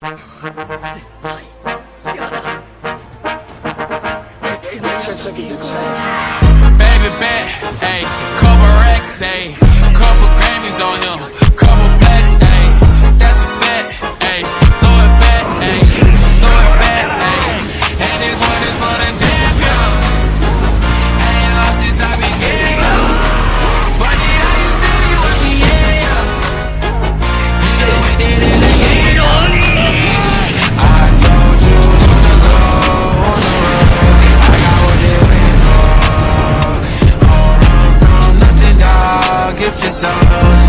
Baby bet, ayy, couple racks, ayy, couple Grammys on him, couple plaques, ayy, that's a fact, ayy, throw it back, ayy, throw it back, ayy, and this one is for the champion. I ain't lost since I began. Funny how you said he was the yeah. You know we did it again. I told you to go on the road. I got what they waiting for. Don't run from nothing, dog. Get your soul.